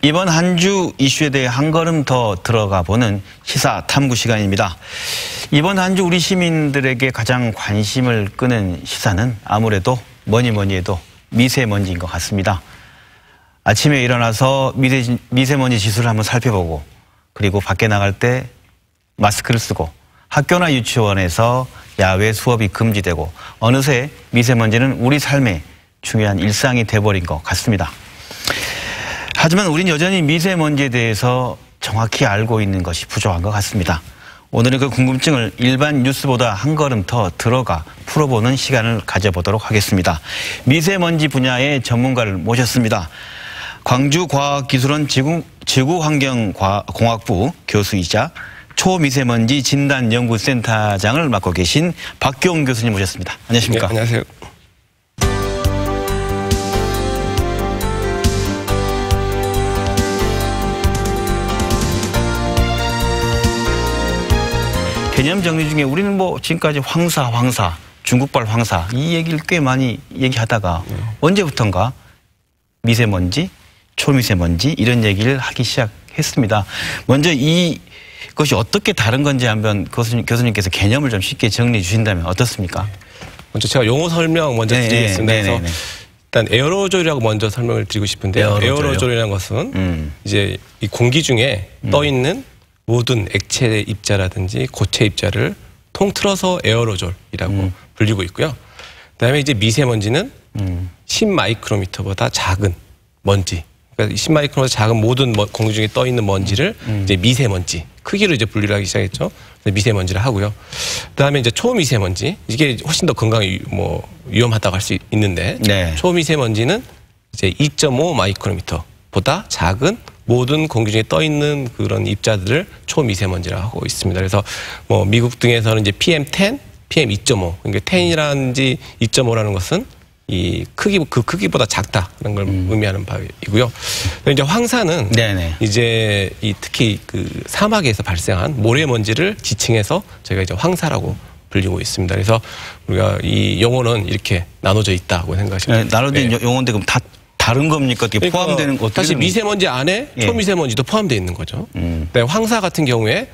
이번 한 주 이슈에 대해 한 걸음 더 들어가 보는 시사 탐구 시간입니다. 이번 한 주 우리 시민들에게 가장 관심을 끄는 시사는 아무래도 뭐니 해도 미세먼지인 것 같습니다. 아침에 일어나서 미세먼지 지수를 한번 살펴보고, 그리고 밖에 나갈 때 마스크를 쓰고, 학교나 유치원에서 야외 수업이 금지되고, 어느새 미세먼지는 우리 삶의 중요한 일상이 돼버린 것 같습니다. 하지만 우린 여전히 미세먼지에 대해서 정확히 알고 있는 것이 부족한 것 같습니다. 오늘은 그 궁금증을 일반 뉴스보다 한 걸음 더 들어가 풀어보는 시간을 가져보도록 하겠습니다. 미세먼지 분야의 전문가를 모셨습니다. 광주과학기술원 지구환경공학부 교수이자 초미세먼지 진단연구센터장을 맡고 계신 박기홍 교수님 모셨습니다. 안녕하십니까? 네, 안녕하세요. 개념 정리 중에 우리는 지금까지 황사, 중국발 황사 이 얘기를 꽤 많이 얘기하다가 언제부턴가 미세먼지, 초미세먼지 이런 얘기를 하기 시작했습니다. 먼저 이것이 어떻게 다른 건지 한번 교수님께서 개념을 좀 쉽게 정리해 주신다면 어떻습니까? 먼저 제가 용어 설명 먼저 드리겠습니다. 그래서 일단 에어로졸이라고 먼저 설명을 드리고 싶은데요. 에어로졸이라는 것은 이제 이 공기 중에 떠 있는 모든 액체 입자라든지 고체 입자를 통틀어서 에어로졸이라고 불리고 있고요. 그다음에 이제 미세먼지는 10마이크로미터보다 작은 먼지. 그러니까 10마이크로보다 작은 모든 공기 중에 떠 있는 먼지를 이제 미세먼지 크기로 이제 분류를 하기 시작했죠. 미세먼지를 하고요. 그다음에 이제 초미세먼지, 이게 훨씬 더 건강에 위험하다고 할 수 있는데 초미세먼지는 이제 2.5 마이크로미터보다 작은 모든 공기 중에 떠 있는 그런 입자들을 초미세먼지라고 하고 있습니다. 그래서 미국 등에서는 이제 PM10, PM2.5, 그러니까 10이라든지 2.5라는 것은 이 그 크기보다 작다는 걸 의미하는 바이고요. 이제 황사는 이제 특히 그 사막에서 발생한 모래먼지를 지칭해서 저희가 이제 황사라고 불리고 있습니다. 그래서 우리가 이 용어는 이렇게 나눠져 있다고 생각하시면 됩니다. 나눠진 용어인데 그럼 다 다른 겁니까? 어떻게 포함되는 어떻게 사실 미세먼지 안에 초미세먼지도 포함되어 있는 거죠. 황사 같은 경우에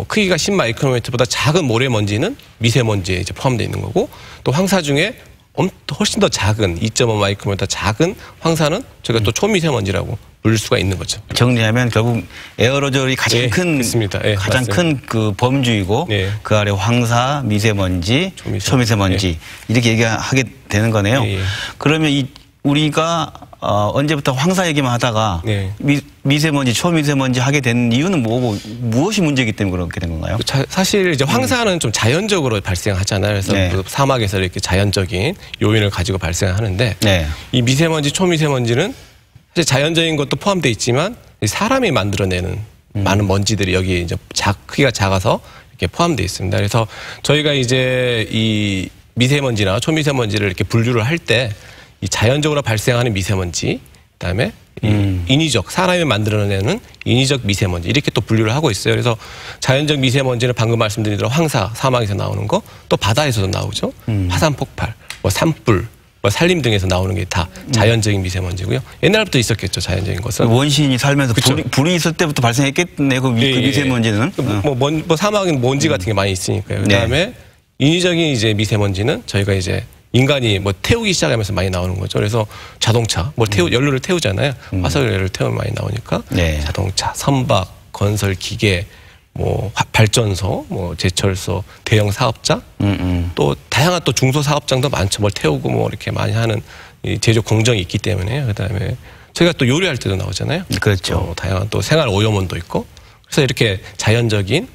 크기가 10마이크로미터보다 작은 모래먼지는 미세먼지에 이제 포함되어 있는 거고, 또 황사 중에 훨씬 더 작은 2.5 마이크로미터 작은 황사는 저희가 또 초미세먼지라고 부를 수가 있는 거죠. 정리하면 결국 에어로졸이 가장 큰 가장 큰 그 범주이고 그 아래 황사, 미세먼지, 초미세먼지 이렇게 얘기하게 되는 거네요. 그러면 우리가 언제부터 황사 얘기만 하다가 미세먼지, 초미세먼지 하게 된 이유는 무엇이 문제이기 때문에 그렇게 된 건가요? 사실 이제 황사는 좀 자연적으로 발생하잖아요. 그래서 그 사막에서 이렇게 자연적인 요인을 가지고 발생하는데 이 미세먼지, 초미세먼지는 사실 자연적인 것도 포함되어 있지만 사람이 만들어내는 많은 먼지들이 여기에 이제 크기가 작아서 이렇게 포함되어 있습니다. 그래서 저희가 이제 이 미세먼지나 초미세먼지를 이렇게 분류를 할 때 이 자연적으로 발생하는 미세먼지, 그다음에 인위적, 사람이 만들어내는 인위적 미세먼지 이렇게 또 분류를 하고 있어요. 그래서 자연적 미세먼지는 방금 말씀드린 대로 황사, 사막에서 나오는 거, 또 바다에서도 나오죠. 화산 폭발, 산불, 산림 등에서 나오는 게 다 자연적인 미세먼지고요. 옛날부터 있었겠죠, 자연적인 것은. 원시인이 살면서 불이 있을 때부터 발생했겠네, 그 미세먼지는. 사막은 먼지 같은 게 많이 있으니까요. 그다음에 인위적인 이제 미세먼지는 저희가 이제 인간이 태우기 시작하면서 많이 나오는 거죠. 그래서 자동차, 연료를 태우잖아요. 화석연료를 태우면 많이 나오니까 자동차, 선박, 건설 기계, 발전소, 제철소, 대형 사업자, 또 다양한 또 중소 사업장도 많죠. 태우고 이렇게 많이 하는 이 제조 공정이 있기 때문에. 그다음에 저희가 또 요리할 때도 나오잖아요. 그렇죠. 다양한 또 생활 오염원도 있고. 그래서 이렇게 자연적인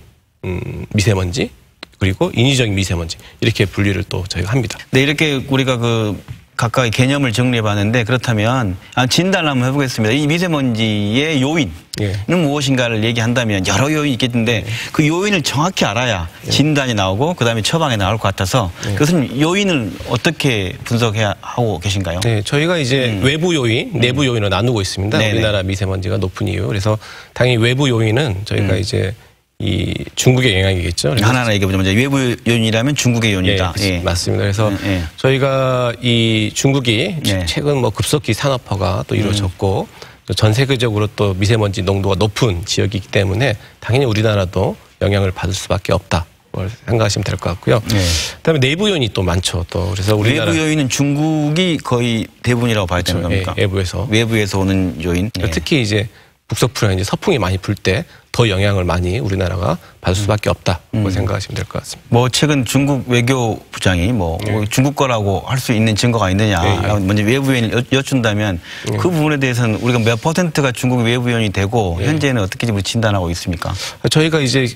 미세먼지, 그리고 인위적인 미세먼지 이렇게 분리를 또 저희가 합니다. 네, 이렇게 우리가 각각의 개념을 정리해봤는데, 그렇다면 진단을 한번 해보겠습니다. 이 미세먼지의 요인은 무엇인가를 얘기한다면 여러 요인이 있겠는데 그 요인을 정확히 알아야 진단이 나오고 그다음에 처방이 나올 것 같아서 그것은 요인을 어떻게 분석하고 계신가요? 네, 저희가 이제 외부 요인, 내부 요인을 나누고 있습니다. 우리나라 미세먼지가 높은 이유. 그래서 당연히 외부 요인은 저희가 이제 이 중국의 영향이겠죠. 하나하나 얘기해보자. 먼저 외부 요인이라면 중국의 요인이다. 맞습니다. 그래서 저희가 이 중국이 최근 급속히 산업화가 또 이루어졌고 전 세계적으로 또 미세먼지 농도가 높은 지역이기 때문에 당연히 우리나라도 영향을 받을 수밖에 없다. 생각하시면 될 것 같고요. 네. 그다음에 내부 요인이 또 많죠. 또 그래서 우리나라 외부 요인은 중국이 거의 대부분이라고 봐야 되는 겁니까? 예, 외부에서 오는 요인. 네. 특히 이제 북서풍이나 이제 서풍이 많이 불 때 더 영향을 많이 우리나라가 받을 수밖에 없다고 생각하시면 될 것 같습니다. 뭐 최근 중국 외교부장이 뭐 중국 거라고 할 수 있는 증거가 있느냐. 먼저 외부 요인을 여쭌다면 그 부분에 대해서는 우리가 몇 %가 중국 외부 요인이 되고 현재는 어떻게 진단하고 있습니까? 저희가 이제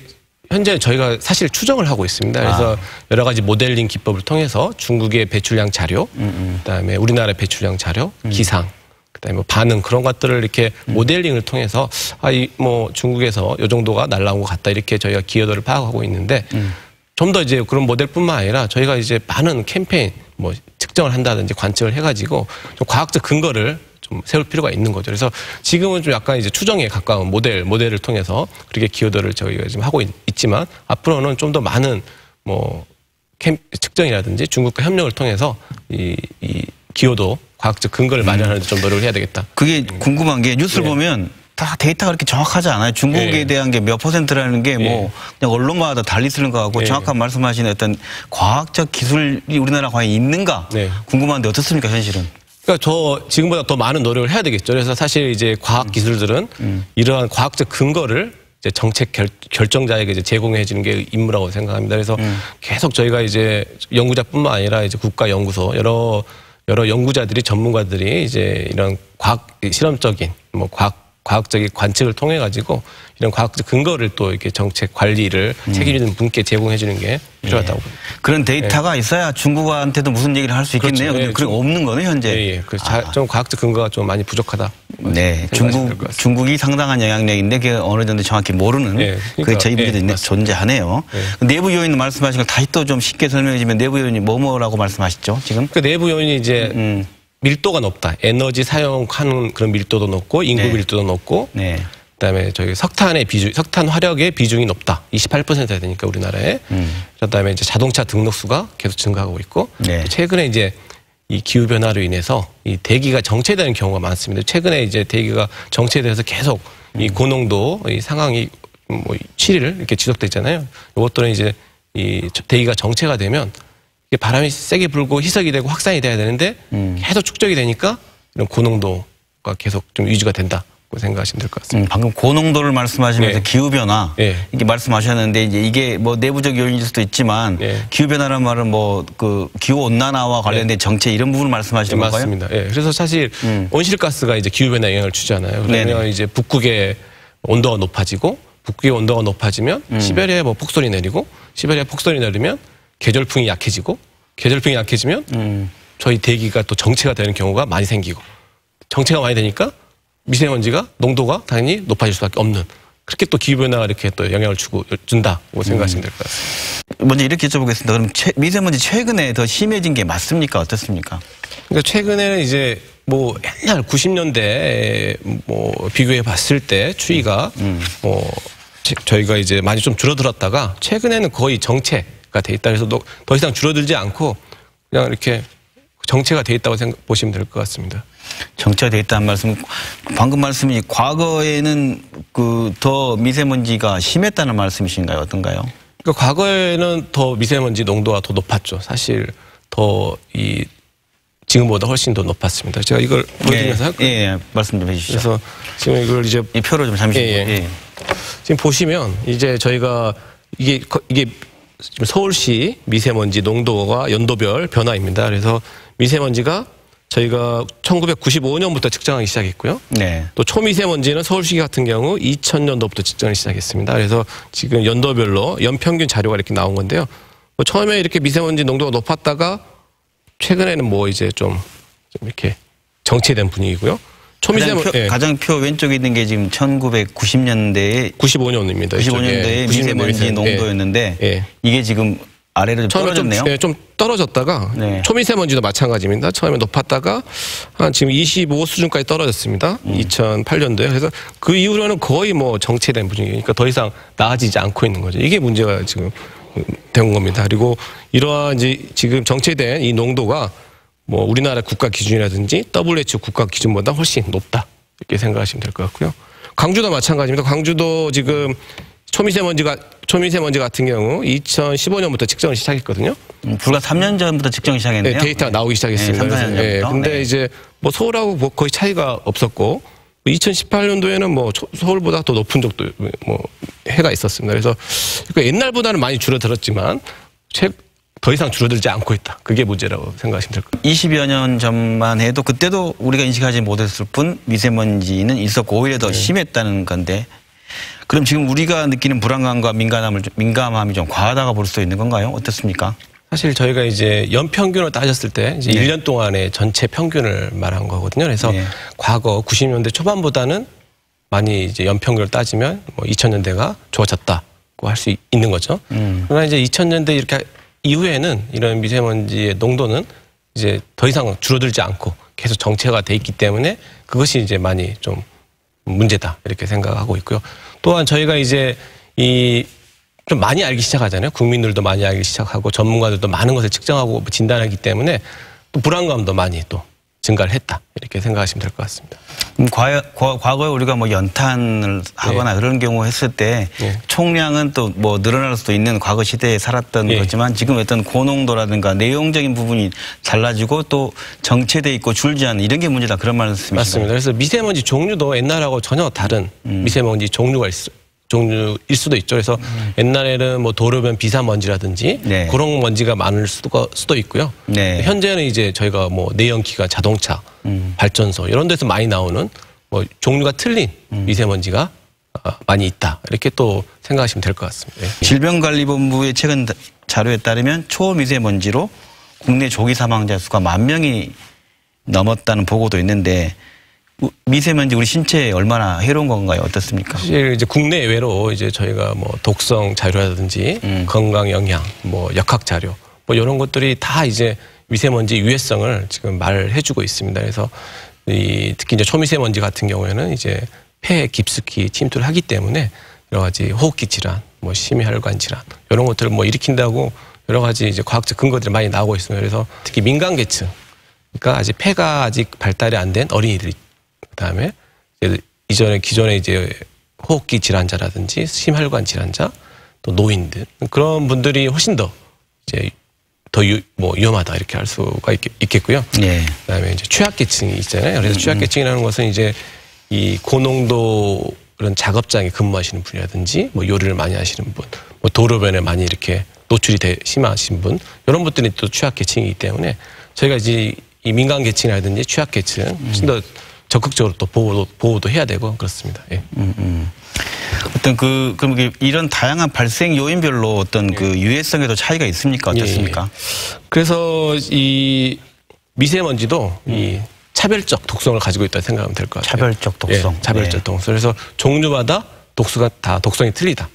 현재 저희가 사실 추정을 하고 있습니다. 그래서 여러 가지 모델링 기법을 통해서 중국의 배출량 자료, 그다음에 우리나라의 배출량 자료, 기상, 그다음에 뭐 반응 그런 것들을 이렇게 모델링을 통해서 뭐 중국에서 이 정도가 날라온 것 같다 이렇게 저희가 기여도를 파악하고 있는데 좀 더 이제 그런 모델뿐만 아니라 저희가 이제 많은 캠페인 뭐 측정을 한다든지 관측을 해가지고 좀 과학적 근거를 좀 세울 필요가 있는 거죠. 그래서 지금은 좀 약간 이제 추정에 가까운 모델을 통해서 그렇게 기여도를 저희가 지금 하고 있지만 앞으로는 좀 더 많은 뭐 측정이라든지 중국과 협력을 통해서 이 기여도 과학적 근거를 마련하는 데 좀 노력을 해야 되겠다. 그게 궁금한 게 뉴스를 보면 다 데이터가 그렇게 정확하지 않아요. 중국에 대한 게 몇 %라는 게 뭐 그냥 언론마다 달리 쓰는 거 같고 정확한 말씀하신 어떤 과학적 기술이 우리나라 과연 있는가 궁금한데 어떻습니까 현실은? 그러니까 지금보다 더 많은 노력을 해야 되겠죠. 그래서 사실 이제 과학 기술들은 이러한 과학적 근거를 이제 정책 결정자에게 이제 제공해 주는 게 임무라고 생각합니다. 그래서 계속 저희가 이제 연구자뿐만 아니라 이제 국가연구소 여러 연구자들이 전문가들이 이제 이런 과학 실험적인 뭐 과학적인 관측을 통해 가지고 이런 과학적 근거를 또 이렇게 정책 관리를 책임있는 분께 제공해 주는 게 필요하다고 봅니다. 그런 데이터가 있어야 중국한테도 무슨 얘기를 할 수 있겠네요. 그런데 그게 없는 거네 현재. 좀 과학적 근거가 좀 많이 부족하다. 네, 중국이 상당한 영향력인데 그게 어느 정도 정확히 모르는 그러니까, 저희 분들이 존재하네요. 내부 요인 말씀하신 걸 다시 또 좀 쉽게 설명해 주면 내부 요인이 뭐라고 말씀하시죠 지금? 그 내부 요인이 이제 밀도가 높다. 에너지 사용하는 그런 밀도도 높고 인구 밀도도 높고 그다음에 저희 석탄 화력의 비중이 높다. 28%야 되니까 우리나라에. 그다음에 이제 자동차 등록수가 계속 증가하고 있고 최근에 이제 이 기후 변화로 인해서 이 대기가 정체되는 경우가 많습니다. 최근에 이제 대기가 정체돼서 계속 이 고농도 이 상황이 뭐 7일 이렇게 지속됐잖아요. 이것들은 이제 이 대기가 정체가 되면 바람이 세게 불고 희석이 되고 확산이 돼야 되는데 계속 축적이 되니까 이런 고농도가 계속 좀 유지가 된다고 생각하시면 될 것 같습니다. 방금 고농도를 말씀하시면서 기후변화 이렇게 말씀하셨는데 이제 이게 뭐 내부적 요인일 수도 있지만 기후변화라는 말은 뭐 그 기후온난화와 관련된 정책 이런 부분을 말씀하시는 건가요? 맞습니다. 그래서 사실 온실가스가 이제 기후변화에 영향을 주잖아요. 그러면 이제 북극의 온도가 높아지고 북극의 온도가 높아지면 시베리아에 뭐 폭설이 내리고 시베리아 폭설이 내리면 계절풍이 약해지고 계절풍이 약해지면 저희 대기가 또 정체가 되는 경우가 많이 생기고 정체가 많이 되니까 미세먼지가 농도가 당연히 높아질 수밖에 없는 그렇게 또 기후변화가 이렇게 또 영향을 준다고 생각하시면 될 것 같습니다. 먼저 이렇게 여쭤보겠습니다. 그럼 미세먼지 최근에 더 심해진 게 맞습니까? 어떻습니까? 그러니까 최근에는 이제 뭐 옛날 90년대 뭐 비교해 봤을 때 추위가 저희가 이제 많이 좀 줄어들었다가 최근에는 거의 정체가 돼 있다. 그래서 더 이상 줄어들지 않고 그냥 이렇게 정체가 돼 있다고 보시면 될 것 같습니다. 정체가 돼 있다는 말씀, 방금 말씀이 과거에는 그 더 미세먼지가 심했다는 말씀이신가요? 어떤가요? 그러니까 과거에는 더 미세먼지 농도가 더 높았죠. 사실 더 지금보다 훨씬 더 높았습니다. 제가 이걸 보여드리면서 할까요? 말씀 좀 해주시죠. 그래서 지금 이걸 이제 이 표로 좀 잠시 지금 보시면 이제 저희가 이게 지금 서울시 미세먼지 농도가 연도별 변화입니다. 그래서 미세먼지가 저희가 1995년부터 측정하기 시작했고요. 또 초미세먼지는 서울시 같은 경우 2000년도부터 측정을 시작했습니다. 그래서 지금 연도별로 연평균 자료가 이렇게 나온 건데요. 뭐 처음에 이렇게 미세먼지 농도가 높았다가 최근에는 뭐 이제 좀 이렇게 정체된 분위기고요. 가장 표 왼쪽에 있는 게 지금 1990년대에 95년입니다. 95년대에 미세먼지 농도였는데 이게 지금 아래로 좀 떨어졌네요. 좀 떨어졌다가 초미세먼지도 마찬가지입니다. 처음에 높았다가 한 지금 25 수준까지 떨어졌습니다. 2008년도에. 그래서 그 이후로는 거의 뭐 정체된 분위기니까 더 이상 나아지지 않고 있는 거죠. 이게 문제가 지금 된 겁니다. 그리고 이러한 지금 정체된 이 농도가 뭐 우리나라 국가 기준이라든지 WHO 국가 기준보다 훨씬 높다. 이렇게 생각하시면 될 것 같고요. 광주도 마찬가지입니다. 광주도 지금 초미세먼지 같은 경우 2015년부터 측정을 시작했거든요. 불과 3년 전부터 측정이 시작했네요. 네, 데이터가 나오기 시작했습니다. 3, 4년 전부터. 네, 근데 이제 뭐 서울하고 뭐 거의 차이가 없었고 2018년도에는 뭐 서울보다 더 높은 적도 뭐 해가 있었습니다. 그래서 옛날보다는 많이 줄어들었지만 더 이상 줄어들지 않고 있다. 그게 문제라고 생각하시면 될 것 같아요. 20여 년 전만 해도 그때도 우리가 인식하지 못했을 뿐 미세먼지는 있었고 오히려 더 심했다는 건데 그럼 지금 우리가 느끼는 불안감과 민감함이 좀 과하다고 볼 수 있는 건가요? 어떻습니까? 사실 저희가 이제 연평균을 따졌을 때 이제 1년 동안의 전체 평균을 말한 거거든요. 그래서 과거 90년대 초반보다는 많이 이제 연평균을 따지면 뭐 2000년대가 좋아졌다고 할 수 있는 거죠. 그러나 이제 2000년대 이렇게 이후에는 이런 미세먼지의 농도는 이제 더 이상 줄어들지 않고 계속 정체가 돼 있기 때문에 그것이 이제 많이 좀 문제다 이렇게 생각하고 있고요. 또한 저희가 이제 좀 많이 알기 시작하잖아요. 국민들도 많이 알기 시작하고 전문가들도 많은 것을 측정하고 진단하기 때문에 또 불안감도 많이 또 증가를 했다 이렇게 생각하시면 될 것 같습니다. 과거에 우리가 뭐 연탄을 하거나 그런 경우 했을 때 총량은 또 뭐 늘어날 수도 있는 과거 시대에 살았던 거지만 지금 어떤 고농도라든가 내용적인 부분이 달라지고 또 정체돼 있고 줄지 않는 이런 게 문제다 그런 말씀이시죠? 맞습니다. 그래서 미세먼지 종류도 옛날하고 전혀 다른 미세먼지 종류일 수도 있죠. 그래서 옛날에는 뭐 도로변 비사먼지라든지 그런 먼지가 많을 수도 있고요. 현재는 이제 저희가 뭐 내연기관, 자동차, 발전소 이런 데서 많이 나오는 뭐 종류가 틀린 미세먼지가 많이 있다. 이렇게 또 생각하시면 될 것 같습니다. 질병관리본부의 최근 자료에 따르면 초미세먼지로 국내 조기 사망자 수가 10,000명이 넘었다는 보고도 있는데 미세먼지 우리 신체에 얼마나 해로운 건가요? 어떻습니까? 사실 이제 국내외로 이제 저희가 뭐 독성 자료라든지 건강 영향, 뭐 역학 자료, 뭐 이런 것들이 다 이제 미세먼지 유해성을 지금 말해주고 있습니다. 그래서 특히 이제 초미세먼지 같은 경우에는 이제 폐에 깊숙이 침투를 하기 때문에 여러 가지 호흡기 질환, 뭐 심혈관 질환 이런 것들을 뭐 일으킨다고 여러 가지 이제 과학적 근거들이 많이 나오고 있습니다. 그래서 특히 민간계층, 그러니까 아직 폐가 아직 발달이 안 된 어린이들이 그다음에 기존에 이제 호흡기 질환자라든지 심혈관 질환자 또 노인들 그런 분들이 훨씬 더 이제 뭐 위험하다 이렇게 할 수가 있겠고요. 그다음에 이제 취약계층이 있잖아요. 그래서 취약계층이라는 것은 이제 이 고농도 그런 작업장에 근무하시는 분이라든지 뭐 요리를 많이 하시는 분, 뭐 도로변에 많이 이렇게 노출이 심하신 분 이런 분들이 또 취약계층이기 때문에 저희가 이제 이 민간계층이라든지 취약계층 훨씬 더 적극적으로 또 보호도 해야 되고 그렇습니다. 어떤 그럼 이런 다양한 발생 요인별로 어떤 그 유해성에도 차이가 있습니까? 어떻습니까? 그래서 이 미세먼지도 이 차별적 독성을 가지고 있다고 생각하면 될 것 같아요. 차별적 독성. 차별적 독성. 그래서 종류마다 독성이 틀리다.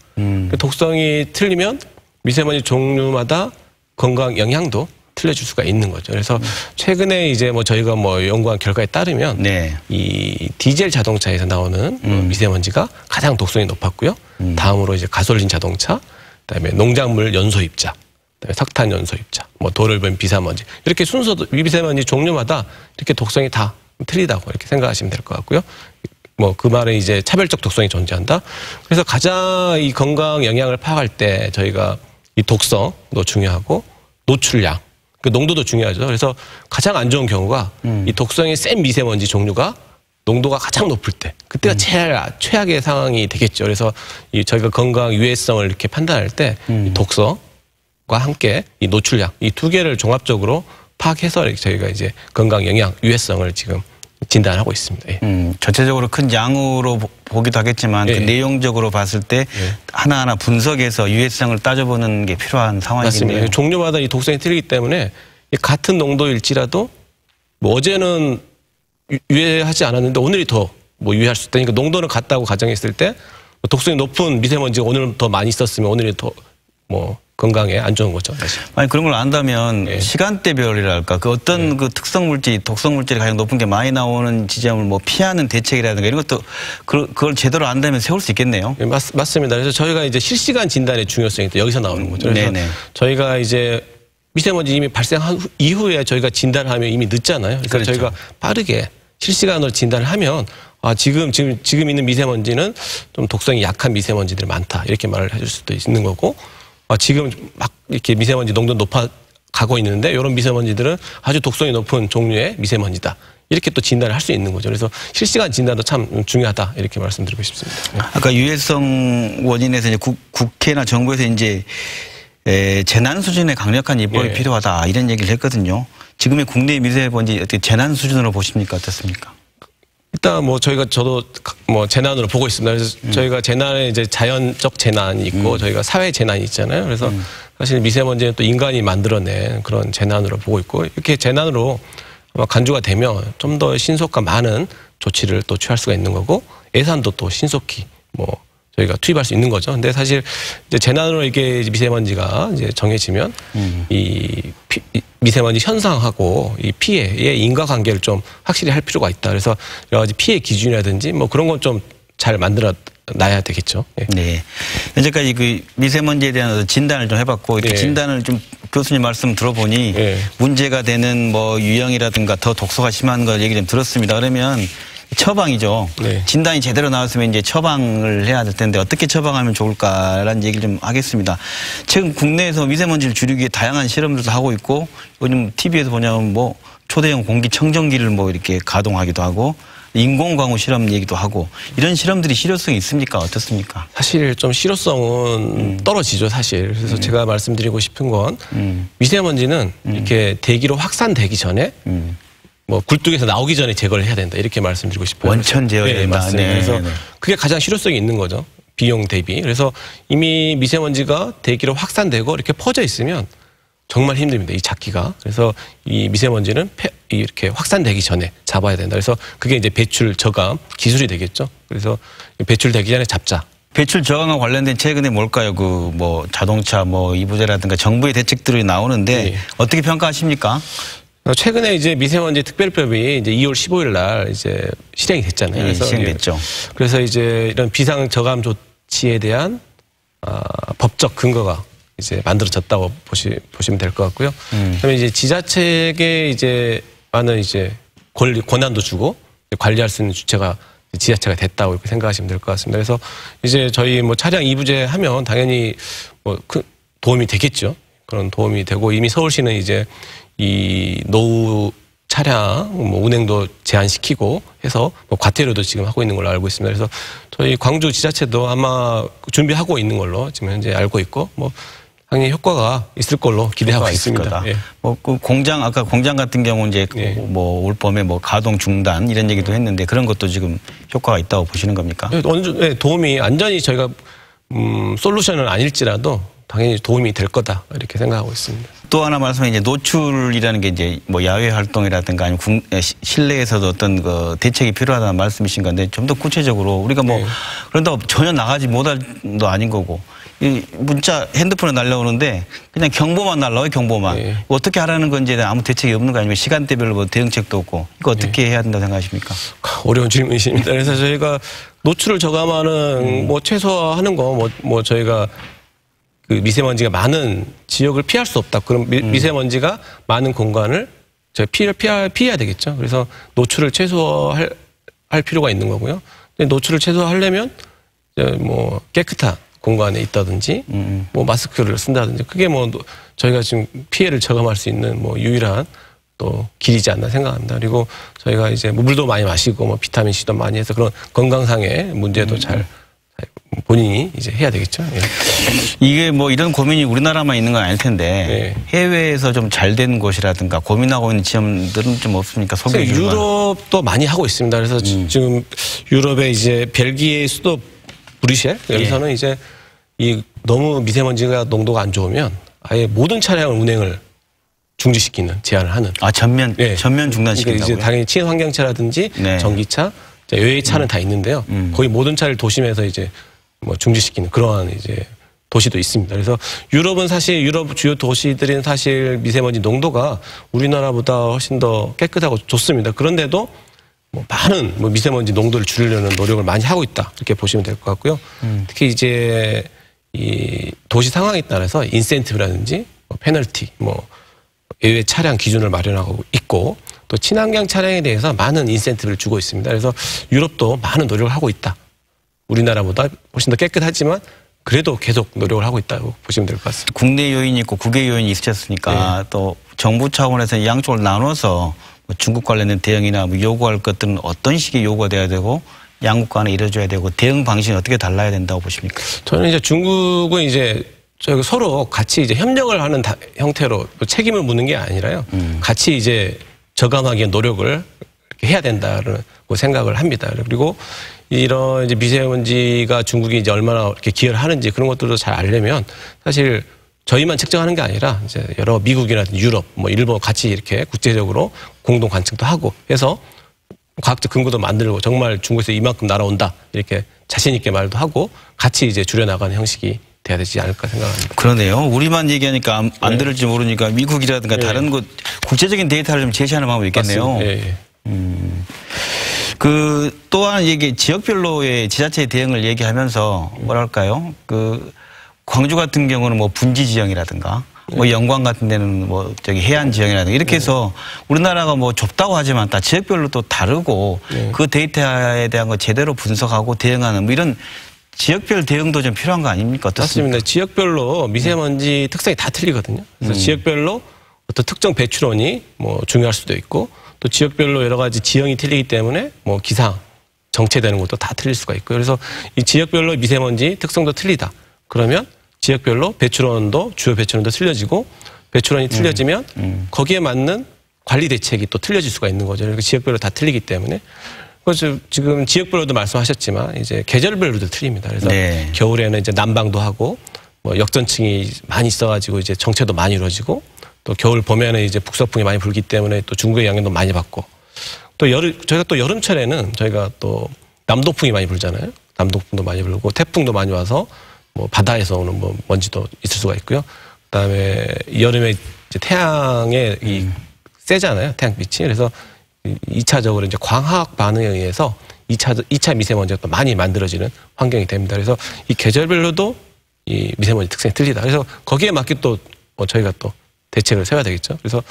독성이 틀리면 미세먼지 종류마다 건강 영향도 틀려질 수가 있는 거죠. 그래서 최근에 이제 뭐 저희가 뭐 연구한 결과에 따르면 이 디젤 자동차에서 나오는 미세먼지가 가장 독성이 높았고요. 다음으로 이제 가솔린 자동차, 그다음에 농작물 연소 입자, 그다음에 석탄 연소 입자, 뭐 도로변 비사먼지 이렇게 순서도 미세먼지 종류마다 이렇게 독성이 다 틀리다고 이렇게 생각하시면 될 것 같고요. 뭐 그 말은 이제 차별적 독성이 존재한다. 그래서 가장 이 건강 영향을 파악할 때 저희가 이 독성도 중요하고 노출량 그 농도도 중요하죠. 그래서 가장 안 좋은 경우가 이 독성이 센 미세먼지 종류가 농도가 가장 높을 때 그때가 제일 최악의 상황이 되겠죠. 그래서 저희가 건강 유해성을 이렇게 판단할 때 이 독성과 함께 이 노출량 이 두 개를 종합적으로 파악해서 저희가 이제 건강 영향 유해성을 지금 진단하고 있습니다. 전체적으로 큰 양으로 보기도 하겠지만 그 내용적으로 봤을 때 하나하나 분석해서 유해성을 따져보는 게 필요한 상황이겠네요. 맞습니다. 종류마다 이 독성이 틀리기 때문에 같은 농도일지라도 뭐 어제는 유해하지 않았는데 오늘이 더 뭐 유해할 수 있다니까 농도는 같다고 가정했을 때 독성이 높은 미세먼지가 오늘 더 많이 있었으면 오늘이 더 뭐 건강에 안 좋은 거죠. 사실. 아니 그런 걸 안다면 시간대별이랄까 그 어떤 그 특성 물질, 독성 물질이 가장 높은 게 많이 나오는 지점을 뭐 피하는 대책이라든가 이런 것도 그걸 제대로 안다면 세울 수 있겠네요. 맞습니다. 그래서 저희가 이제 실시간 진단의 중요성이 또 여기서 나오는 거죠. 그래서 저희가 이제 미세먼지 이미 발생한 이후에 저희가 진단을 하면 이미 늦잖아요. 그래서 저희가 빠르게 실시간으로 진단을 하면 지금 있는 미세먼지는 좀 독성이 약한 미세먼지들이 많다. 이렇게 말을 해줄 수도 있는 거고, 지금 막 이렇게 미세먼지 농도 높아 가고 있는데 이런 미세먼지들은 아주 독성이 높은 종류의 미세먼지다. 이렇게 또 진단을 할 수 있는 거죠. 그래서 실시간 진단도 참 중요하다. 이렇게 말씀드리고 싶습니다. 아까 유해성 원인에서 이제 국회나 정부에서 이제 재난 수준의 강력한 입법이 필요하다. 이런 얘기를 했거든요. 지금의 국내 미세먼지 어떻게 재난 수준으로 보십니까? 어떻습니까? 일단 뭐 저도 뭐 재난으로 보고 있습니다. 그래서 저희가 재난에 이제 자연적 재난이 있고 저희가 사회 재난이 있잖아요. 그래서 사실 미세먼지는 또 인간이 만들어낸 그런 재난으로 보고 있고, 이렇게 재난으로 간주가 되면 좀 더 신속과 많은 조치를 또 취할 수가 있는 거고, 예산도 또 신속히 뭐 저희가 투입할 수 있는 거죠. 근데 사실 이제 재난으로 이게 미세먼지가 이제 정해지면 이 미세먼지 현상하고 이 피해의 인과관계를 좀 확실히 할 필요가 있다. 그래서 여러 가지 피해 기준이라든지 뭐 그런 건 좀 잘 만들어 놔야 되겠죠. 네. 현재까지 그 미세먼지에 대한 진단을 좀 해봤고, 이렇게 진단을 좀 교수님 말씀 들어보니 문제가 되는 뭐 유형이라든가 더 독소가 심한 걸 얘기 좀 들었습니다. 그러면 처방이죠. 진단이 제대로 나왔으면 이제 처방을 해야 될 텐데 어떻게 처방하면 좋을까라는 얘기를 좀 하겠습니다. 최근 국내에서 미세먼지를 줄이기 위해 다양한 실험들도 하고 있고, 요즘 TV에서 보냐면 뭐 초대형 공기청정기를 뭐 이렇게 가동하기도 하고, 인공광우 실험 얘기도 하고, 이런 실험들이 실효성이 있습니까? 어떻습니까? 사실 좀 실효성은 떨어지죠, 사실. 그래서 제가 말씀드리고 싶은 건 미세먼지는 이렇게 대기로 확산되기 전에 뭐 굴뚝에서 나오기 전에 제거를 해야 된다. 이렇게 말씀드리고 싶어요. 원천 제어해야 된다. 맞습니다. 그래서 그게 가장 실효성이 있는 거죠. 비용 대비. 그래서 이미 미세먼지가 대기로 확산되고 이렇게 퍼져 있으면 정말 힘듭니다. 이 잡기가. 그래서 이 미세먼지는 이렇게 확산되기 전에 잡아야 된다. 그래서 그게 이제 배출 저감 기술이 되겠죠. 그래서 배출되기 전에 잡자. 배출 저감과 관련된 최근에 뭘까요? 그 뭐 자동차 뭐 이부제라든가 정부의 대책들이 나오는데 어떻게 평가하십니까? 최근에 이제 미세먼지 특별법이 이제 2월 15일 날 이제 실행이 됐잖아요. 그래서 시행됐죠. 그래서 이제 이런 비상 저감 조치에 대한 법적 근거가 이제 만들어졌다고 보시면 될 것 같고요. 그다음에 이제 지자체에게 이제 많은 이제 권한도 주고 관리할 수 있는 주체가 지자체가 됐다고 이렇게 생각하시면 될 것 같습니다. 그래서 이제 저희 뭐 차량 이부제 하면 당연히 뭐 큰 도움이 되겠죠. 그런 도움이 되고, 이미 서울시는 이제 이 노후 차량 뭐 운행도 제한시키고 해서 뭐 과태료도 지금 하고 있는 걸로 알고 있습니다. 그래서 저희 광주 지자체도 아마 준비하고 있는 걸로 지금 현재 알고 있고, 뭐 당연히 효과가 있을 걸로 기대하고 있습니다. 뭐 그 공장, 아까 공장 같은 경우 이제 뭐 올 봄에 뭐 가동 중단 이런 얘기도 했는데 그런 것도 지금 효과가 있다고 보시는 겁니까? 네, 도움이 완전히 저희가 솔루션은 아닐지라도 당연히 도움이 될 거다 이렇게 생각하고 있습니다. 또 하나 말씀은 이제 노출이라는 게 이제 뭐 야외 활동이라든가 아니면 실내에서도 어떤 그 대책이 필요하다는 말씀이신 건데 좀 더 구체적으로 우리가 뭐 그런다고 전혀 나가지 못할 도 아닌 거고, 이 문자 핸드폰에 날라오는데 그냥 경보만 날라와요. 경보만. 어떻게 하라는 건지에 대한 아무 대책이 없는 거 아니면 시간대별로 뭐 대응책도 없고, 이거 어떻게 해야 된다고 생각하십니까? 어려운 질문이십니다. 그래서 저희가 노출을 저감하는 뭐 최소화하는 거 뭐 저희가 그 미세먼지가 많은 지역을 피할 수 없다. 그럼 미세먼지가 많은 공간을 저희 피해야 되겠죠. 그래서 노출을 최소화할 필요가 있는 거고요. 근데 노출을 최소화하려면 뭐 깨끗한 공간에 있다든지 뭐 마스크를 쓴다든지, 그게 뭐 저희가 지금 피해를 저감할 수 있는 뭐 유일한 또 길이지 않나 생각합니다. 그리고 저희가 이제 물도 많이 마시고 뭐 비타민 C도 많이 해서 그런 건강상의 문제도 잘 본인이 이제 해야 되겠죠. 이게 뭐 이런 고민이 우리나라만 있는 건 아닐 텐데 해외에서 좀 잘 된 곳이라든가 고민하고 있는 지점들은 좀 없습니까? 소개해 주세요. 유럽도 많이 하고 있습니다. 그래서 지금 유럽의 이제 벨기에 수도 브뤼셀 여기서는 이제 이 너무 미세먼지가 농도가 안 좋으면 아예 모든 차량을 운행을 중지시키는 제한을 하는. 전면 중단시킨다고요? 이제 당연히 친환경차라든지 전기차, 외제차는 다 있는데요. 거의 모든 차를 도심에서 이제 뭐 중지시키는 그러한 이제 도시도 있습니다. 그래서 유럽은 사실 유럽 주요 도시들은 사실 미세먼지 농도가 우리나라보다 훨씬 더 깨끗하고 좋습니다. 그런데도 뭐 많은 뭐 미세먼지 농도를 줄이려는 노력을 많이 하고 있다, 이렇게 보시면 될 것 같고요. 특히 이제 이 도시 상황에 따라서 인센티브라든지 뭐 페널티, 뭐 예외 차량 기준을 마련하고 있고, 또 친환경 차량에 대해서 많은 인센티브를 주고 있습니다. 그래서 유럽도 많은 노력을 하고 있다. 우리나라보다 훨씬 더 깨끗하지만 그래도 계속 노력을 하고 있다고 보시면 될 것 같습니다. 국내 요인이 있고 국외 요인이 있으셨으니까 네. 또 정부 차원에서 양쪽을 나눠서 뭐 중국 관련된 대응이나 뭐 요구할 것들은 어떤 식의 요구가 돼야 되고 양국 간에 이루어져야 되고 대응 방식이 어떻게 달라야 된다고 보십니까? 저는 이제 중국은 이제 저희가 서로 같이 이제 협력을 하는 형태로 책임을 묻는 게 아니라요. 같이 이제 저감하기 위한 노력을 해야 된다는 생각을 합니다. 그리고 이런 이제 미세먼지가 중국이 이제 얼마나 이렇게 기여를 하는지 그런 것들도 잘 알려면 사실 저희만 측정하는 게 아니라 이제 여러 미국이라든지 유럽, 뭐 일본 같이 이렇게 국제적으로 공동 관측도 하고 해서 과학적 근거도 만들고 정말 중국에서 이만큼 날아온다 이렇게 자신 있게 말도 하고 같이 이제 줄여나가는 형식이 돼야 되지 않을까 생각합니다. 그러네요. 우리만 얘기하니까 안 들을지 모르니까 미국이라든가 다른 곳 국제적인 데이터를 좀 제시하는 방법이 있겠네요. 그 또한 얘기 지역별로의 지자체의 대응을 얘기하면서 뭐랄까요? 그 광주 같은 경우는 뭐 분지 지형이라든가 뭐 영광 같은 데는 뭐 저기 해안 지형이라든가 이렇게 해서 우리나라가 뭐 좁다고 하지만 다 지역별로 또 다르고 그 데이터에 대한 거 제대로 분석하고 대응하는 뭐 이런 지역별 대응도 좀 필요한 거 아닙니까? 어떻습니까? 맞습니다. 지역별로 미세먼지 특성이 다 틀리거든요. 그래서 지역별로 어떤 특정 배출원이 뭐 중요할 수도 있고 또 지역별로 여러 가지 지형이 틀리기 때문에 뭐 기상, 정체되는 것도 다 틀릴 수가 있고요. 그래서 이 지역별로 미세먼지 특성도 틀리다. 그러면 지역별로 배출원도 주요 배출원도 틀려지고 배출원이 틀려지면 거기에 맞는 관리 대책이 또 틀려질 수가 있는 거죠. 그러니까 지역별로 다 틀리기 때문에 그래서 지금 지역별로도 말씀하셨지만 이제 계절별로도 틀립니다. 그래서 네. 겨울에는 이제 난방도 하고 뭐 역전층이 많이 있어가지고 이제 정체도 많이 이루어지고 또 겨울 봄에는 이제 북서풍이 많이 불기 때문에 또 중국의 영향도 많이 받고 또 저희가 또 여름철에는 저희가 또 남동풍이 많이 불잖아요. 남동풍도 많이 불고 태풍도 많이 와서 뭐 바다에서 오는 뭐 먼지도 있을 수가 있고요. 그다음에 여름에 이제 태양의 이 세잖아요. 태양빛이. 그래서 2차적으로 이제 광학 반응에 의해서 2차 미세먼지가 또 많이 만들어지는 환경이 됩니다. 그래서 이 계절별로도 이 미세먼지 특성이 틀리다. 그래서 거기에 맞게 또 저희가 또 대책을 세워야 되겠죠. 그래서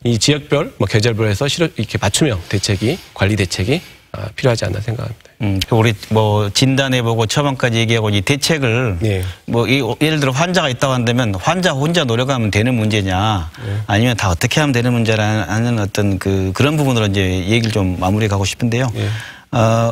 이 지역별, 뭐 계절별에서 이렇게 맞춤형 대책이 관리 대책이 필요하지 않나 생각합니다. 우리 뭐 진단해보고 처방까지 얘기하고 이 대책을 뭐 예를 들어 환자가 있다고 한다면 환자 혼자 노력하면 되는 문제냐 아니면 다 어떻게 하면 되는 문제라는 어떤 그런 부분으로 이제 얘기를 좀 마무리해 가고 싶은데요.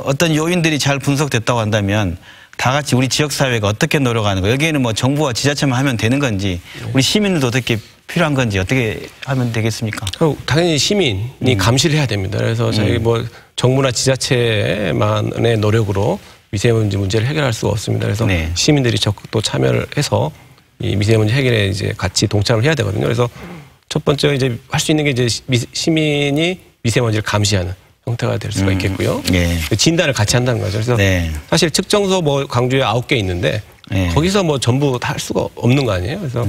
어떤 요인들이 잘 분석됐다고 한다면 다 같이 우리 지역사회가 어떻게 노력하는 거 여기에는 뭐 정부와 지자체만 하면 되는 건지 우리 시민들도 어떻게 필요한 건지 어떻게 하면 되겠습니까? 당연히 시민이 감시를 해야 됩니다. 그래서 저희 뭐 정부나 지자체만의 노력으로 미세먼지 문제를 해결할 수가 없습니다. 그래서 시민들이 적극 또 참여를 해서 이 미세먼지 해결에 이제 같이 동참을 해야 되거든요. 그래서 첫 번째 이제 할 수 있는 게 이제 시민이 미세먼지를 감시하는 형태가 될 수가 있겠고요. 진단을 같이 한다는 거죠. 그래서 사실 측정소 뭐 광주에 9개 있는데 거기서 뭐 전부 다 할 수가 없는 거 아니에요. 그래서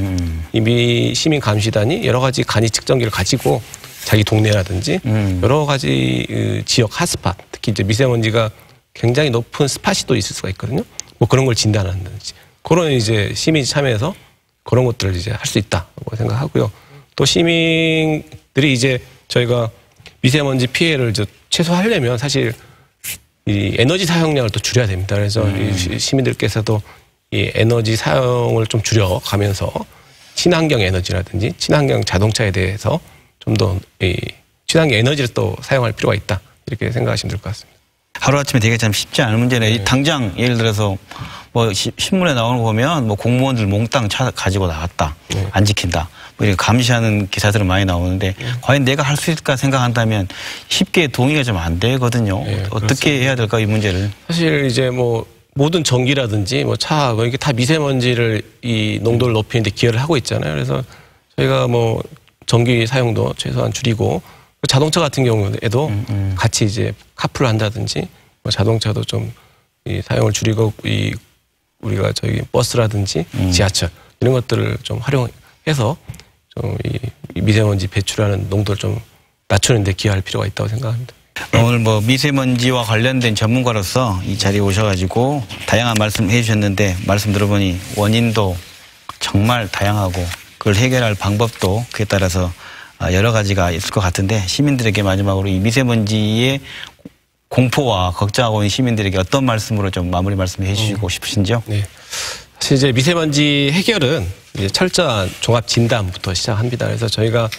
이 시민 감시단이 여러 가지 간이 측정기를 가지고 자기 동네라든지 여러 가지 지역 핫스팟, 특히 이제 미세먼지가 굉장히 높은 스팟이 또 있을 수가 있거든요. 뭐 그런 걸 진단한다든지 그런 이제 시민이 참여해서 그런 것들을 이제 할 수 있다고 생각하고요. 또 시민들이 이제 저희가 미세먼지 피해를 최소화하려면 사실 이 에너지 사용량을 또 줄여야 됩니다. 그래서 이 시민들께서도 이 에너지 사용을 좀 줄여가면서 친환경 에너지라든지 친환경 자동차에 대해서 좀 더 이 친환경 에너지를 또 사용할 필요가 있다. 이렇게 생각하시면 될 것 같습니다. 하루아침에 되게 참 쉽지 않은 문제네. 당장 예를 들어서 뭐 신문에 나오는 거 보면 뭐 공무원들 몽땅 차 가지고 나갔다. 안 지킨다. 뭐 이렇게 감시하는 기사들은 많이 나오는데 과연 내가 할 수 있을까 생각한다면 쉽게 동의가 좀 안 되거든요. 어떻게 그렇습니다. 해야 될까 이 문제를. 사실 이제 뭐 모든 전기라든지 뭐 차 뭐 이게 다 미세먼지를 이 농도를 높이는 데 기여를 하고 있잖아요. 그래서 저희가 뭐 전기 사용도 최소한 줄이고 자동차 같은 경우에도 같이 이제 카풀을 한다든지 뭐 자동차도 좀 이 사용을 줄이고 이 우리가 저기 버스라든지 지하철 이런 것들을 좀 활용해서 좀 이 미세먼지 배출하는 농도를 좀 낮추는 데 기여할 필요가 있다고 생각합니다. 오늘 뭐 미세먼지와 관련된 전문가로서 이 자리에 오셔가지고 다양한 말씀 해주셨는데 말씀 들어보니 원인도 정말 다양하고 그걸 해결할 방법도 그에 따라서 여러 가지가 있을 것 같은데 시민들에게 마지막으로 이 미세먼지의 공포와 걱정하고 있는 시민들에게 어떤 말씀으로 좀 마무리 말씀해 주시고 싶으신지요? 네. 사실 이제 미세먼지 해결은 이제 철저한 종합 진단부터 시작합니다. 그래서 저희가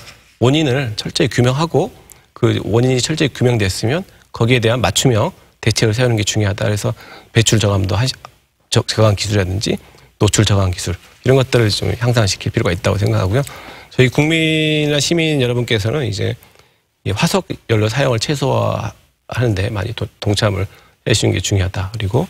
원인을 철저히 규명하고 그 원인이 철저히 규명됐으면 거기에 대한 맞춤형 대책을 세우는 게 중요하다. 그래서 배출 저감도 저감 기술이라든지 노출 저감 기술 이런 것들을 좀 향상시킬 필요가 있다고 생각하고요. 저희 국민이나 시민 여러분께서는 이제 화석 연료 사용을 최소화하는데 많이 동참을 해주시는 게 중요하다. 그리고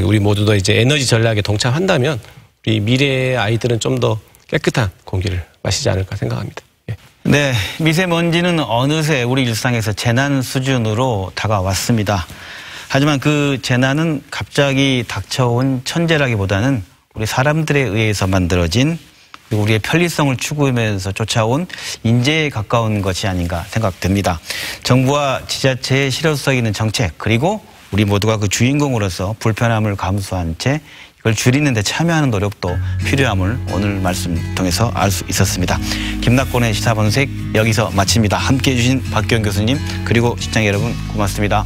우리 모두도 이제 에너지 전략에 동참한다면 우리 미래의 아이들은 좀 더 깨끗한 공기를 마시지 않을까 생각합니다. 예. 네, 미세먼지는 어느새 우리 일상에서 재난 수준으로 다가왔습니다. 하지만 그 재난은 갑자기 닥쳐온 천재라기보다는 우리 사람들에 의해서 만들어진 우리의 편리성을 추구하면서 쫓아온 인재에 가까운 것이 아닌가 생각됩니다. 정부와 지자체의 실효성 있는 정책 그리고 우리 모두가 그 주인공으로서 불편함을 감수한 채 이걸 줄이는 데 참여하는 노력도 필요함을 오늘 말씀 통해서 알 수 있었습니다. 김낙곤의 시사본색 여기서 마칩니다. 함께해 주신 박기영 교수님 그리고 시청자 여러분 고맙습니다.